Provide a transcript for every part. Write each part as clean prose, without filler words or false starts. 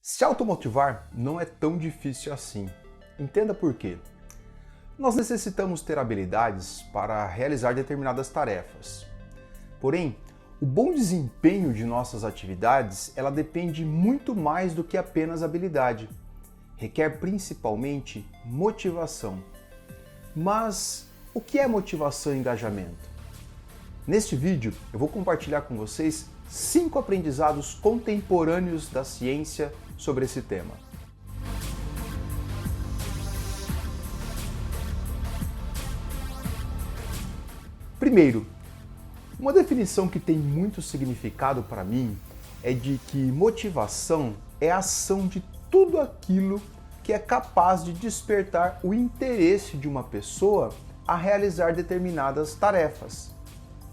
Se automotivar não é tão difícil assim. Entenda por quê. Nós necessitamos ter habilidades para realizar determinadas tarefas. Porém, o bom desempenho de nossas atividades, ela depende muito mais do que apenas habilidade. Requer principalmente motivação. Mas o que é motivação e engajamento? Neste vídeo eu vou compartilhar com vocês 5 aprendizados contemporâneos da ciência sobre esse tema. Primeiro, uma definição que tem muito significado para mim é de que motivação é a ação de tudo aquilo que é capaz de despertar o interesse de uma pessoa a realizar determinadas tarefas.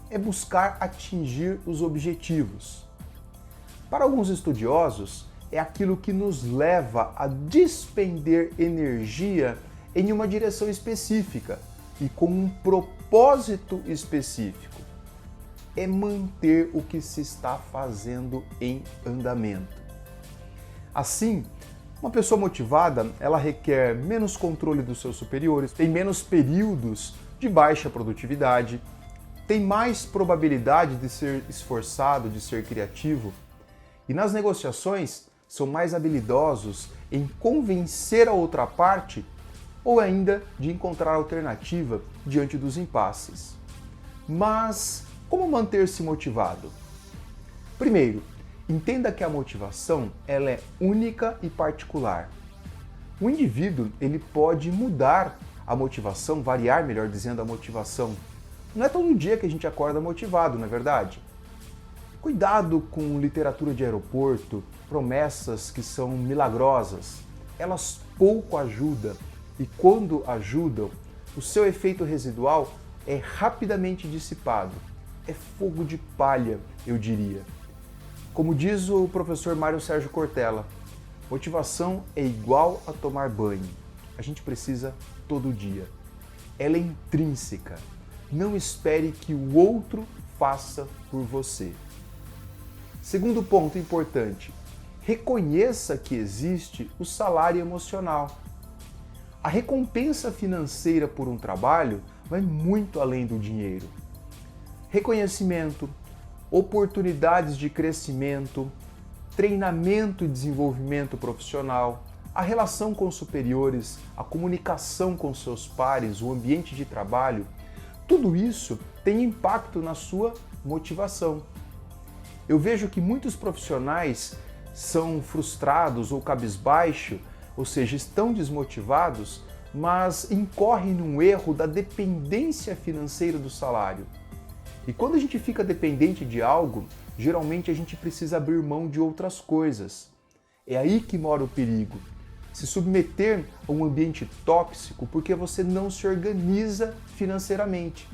É buscar atingir os objetivos. Para alguns estudiosos, é aquilo que nos leva a despender energia em uma direção específica e com um propósito específico. É manter o que se está fazendo em andamento. Assim, uma pessoa motivada, ela requer menos controle dos seus superiores, tem menos períodos de baixa produtividade, tem mais probabilidade de ser esforçado, de ser criativo, e nas negociações são mais habilidosos em convencer a outra parte ou ainda de encontrar alternativa diante dos impasses. Mas como manter-se motivado? Primeiro, entenda que a motivação ela é única e particular. O indivíduo ele pode mudar a motivação, variar, melhor dizendo, a motivação. Não é todo dia que a gente acorda motivado, não é verdade? Cuidado com literatura de aeroporto, promessas que são milagrosas. Elas pouco ajudam e quando ajudam, o seu efeito residual é rapidamente dissipado. É fogo de palha, eu diria. Como diz o professor Mário Sérgio Cortella, motivação é igual a tomar banho. A gente precisa todo dia. Ela é intrínseca. Não espere que o outro faça por você. Segundo ponto importante, reconheça que existe o salário emocional. A recompensa financeira por um trabalho vai muito além do dinheiro. Reconhecimento, oportunidades de crescimento, treinamento e desenvolvimento profissional, a relação com os superiores, a comunicação com seus pares, o ambiente de trabalho, tudo isso tem impacto na sua motivação. Eu vejo que muitos profissionais são frustrados ou cabisbaixo, ou seja, estão desmotivados, mas incorrem num erro da dependência financeira do salário. E quando a gente fica dependente de algo, geralmente a gente precisa abrir mão de outras coisas. É aí que mora o perigo. Se submeter a um ambiente tóxico porque você não se organiza financeiramente.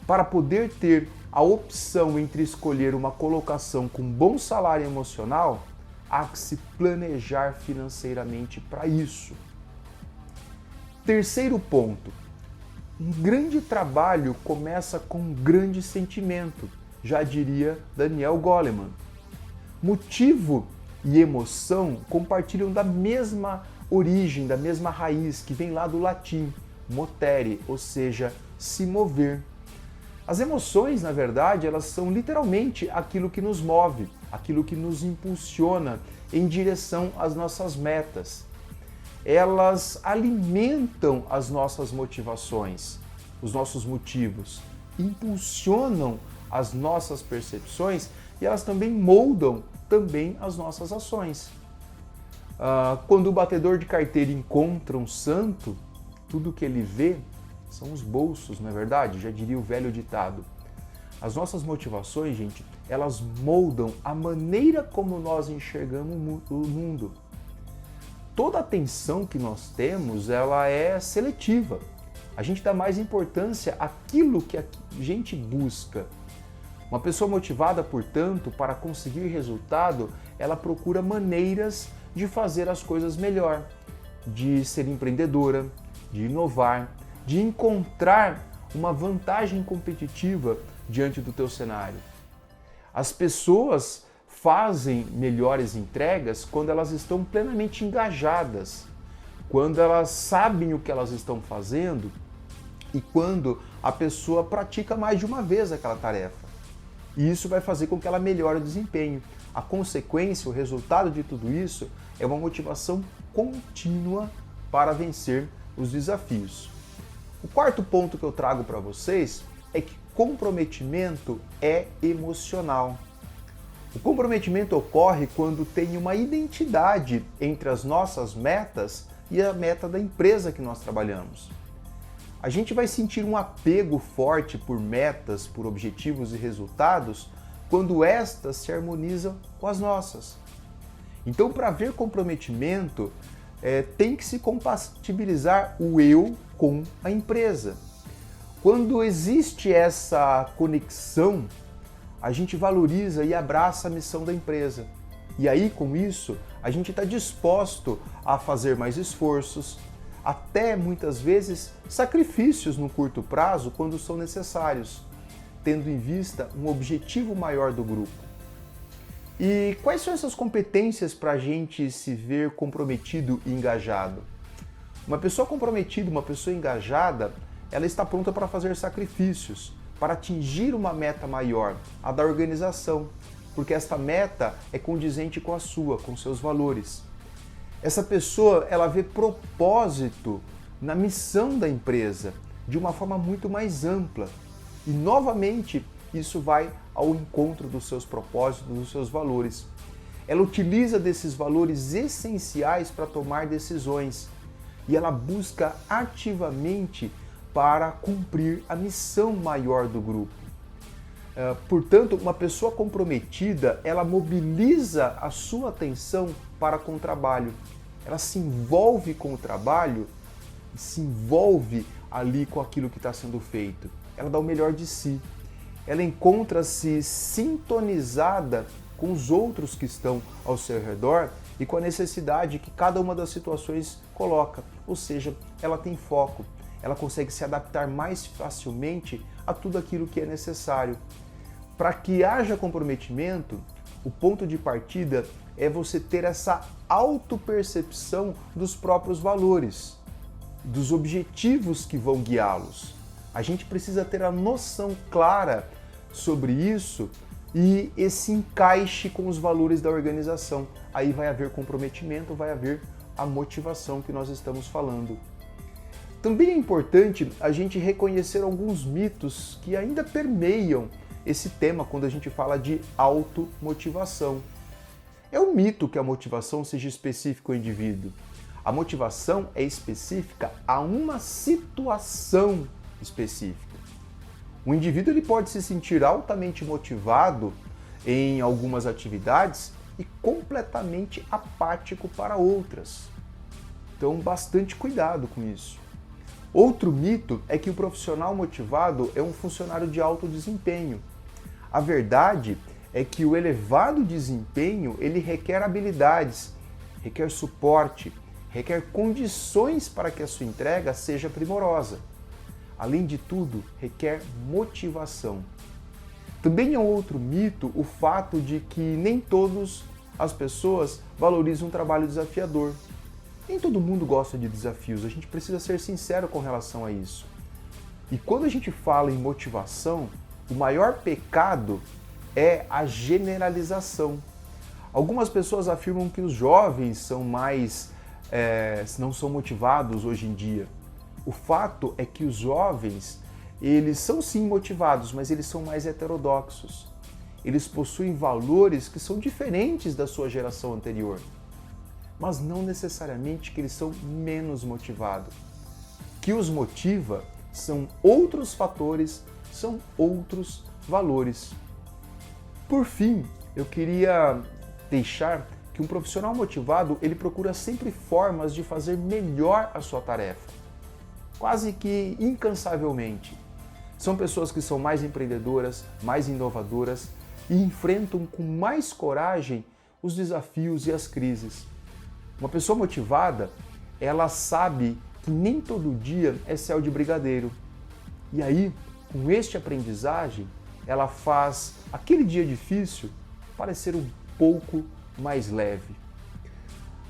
Para poder ter a opção entre escolher uma colocação com bom salário emocional, há que se planejar financeiramente para isso. Terceiro ponto, um grande trabalho começa com um grande sentimento, já diria Daniel Goleman. Motivo e emoção compartilham da mesma origem, da mesma raiz, que vem lá do latim, motere, ou seja, se mover. As emoções, na verdade, elas são literalmente aquilo que nos move, aquilo que nos impulsiona em direção às nossas metas. Elas alimentam as nossas motivações, os nossos motivos, impulsionam as nossas percepções e elas também moldam também as nossas ações. Quando o batedor de carteira encontra um santo, tudo que ele vê são os bolsos, não é verdade? Já diria o velho ditado. As nossas motivações, gente, elas moldam a maneira como nós enxergamos o mundo. Toda atenção que nós temos, ela é seletiva. A gente dá mais importância àquilo que a gente busca. Uma pessoa motivada, portanto, para conseguir resultado, ela procura maneiras de fazer as coisas melhor, de ser empreendedora, de inovar, de encontrar uma vantagem competitiva diante do teu cenário. As pessoas fazem melhores entregas quando elas estão plenamente engajadas, quando elas sabem o que elas estão fazendo e quando a pessoa pratica mais de uma vez aquela tarefa. E isso vai fazer com que ela melhore o desempenho. A consequência, o resultado de tudo isso é uma motivação contínua para vencer os desafios. O quarto ponto que eu trago para vocês é que comprometimento é emocional. O comprometimento ocorre quando tem uma identidade entre as nossas metas e a meta da empresa que nós trabalhamos. A gente vai sentir um apego forte por metas, por objetivos e resultados quando estas se harmonizam com as nossas. Então, para haver comprometimento, tem que se compatibilizar o eu com a empresa. Quando existe essa conexão, a gente valoriza e abraça a missão da empresa. E aí, com isso, a gente está disposto a fazer mais esforços, até muitas vezes sacrifícios no curto prazo quando são necessários, tendo em vista um objetivo maior do grupo. E quais são essas competências para a gente se ver comprometido e engajado? Uma pessoa comprometida, uma pessoa engajada, ela está pronta para fazer sacrifícios, para atingir uma meta maior, a da organização, porque esta meta é condizente com a sua, com seus valores. Essa pessoa, ela vê propósito na missão da empresa de uma forma muito mais ampla. E, novamente, isso vai ao encontro dos seus propósitos, dos seus valores. Ela utiliza desses valores essenciais para tomar decisões e ela busca ativamente para cumprir a missão maior do grupo. Portanto, uma pessoa comprometida, ela mobiliza a sua atenção para com o trabalho. Ela se envolve com o trabalho, se envolve ali com aquilo que está sendo feito. Ela dá o melhor de si. Ela encontra-se sintonizada com os outros que estão ao seu redor e com a necessidade que cada uma das situações coloca. Ou seja, ela tem foco. Ela consegue se adaptar mais facilmente a tudo aquilo que é necessário. Para que haja comprometimento, o ponto de partida é você ter essa autopercepção dos próprios valores, dos objetivos que vão guiá-los. A gente precisa ter a noção clara sobre isso e esse encaixe com os valores da organização. Aí vai haver comprometimento, vai haver a motivação que nós estamos falando. Também é importante a gente reconhecer alguns mitos que ainda permeiam esse tema quando a gente fala de automotivação. É um mito que a motivação seja específica ao indivíduo. A motivação é específica a uma situação específica. O indivíduo ele pode se sentir altamente motivado em algumas atividades e completamente apático para outras. Então, bastante cuidado com isso. Outro mito é que o profissional motivado é um funcionário de alto desempenho. A verdade é que o elevado desempenho ele requer habilidades, requer suporte, requer condições para que a sua entrega seja primorosa. Além de tudo, requer motivação. Também é um outro mito o fato de que nem todas as pessoas valorizam um trabalho desafiador. Nem todo mundo gosta de desafios, a gente precisa ser sincero com relação a isso. E quando a gente fala em motivação, o maior pecado é a generalização. Algumas pessoas afirmam que os jovens são não são motivados hoje em dia. O fato é que os jovens, eles são sim motivados, mas eles são mais heterodoxos. Eles possuem valores que são diferentes da sua geração anterior. Mas não necessariamente que eles são menos motivados. O que os motiva são outros fatores, são outros valores. Por fim, eu queria deixar que um profissional motivado, ele procura sempre formas de fazer melhor a sua tarefa, quase que incansavelmente. São pessoas que são mais empreendedoras, mais inovadoras e enfrentam com mais coragem os desafios e as crises. Uma pessoa motivada, ela sabe que nem todo dia é céu de brigadeiro. E aí, com este aprendizagem, ela faz aquele dia difícil parecer um pouco mais leve.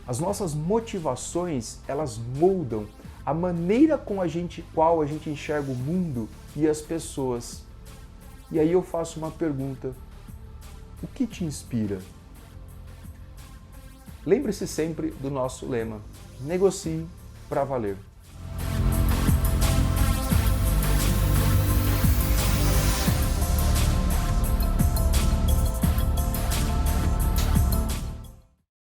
As nossas motivações, elas moldam a maneira com qual a gente enxerga o mundo e as pessoas. E aí eu faço uma pergunta: o que te inspira? Lembre-se sempre do nosso lema: negocie para valer.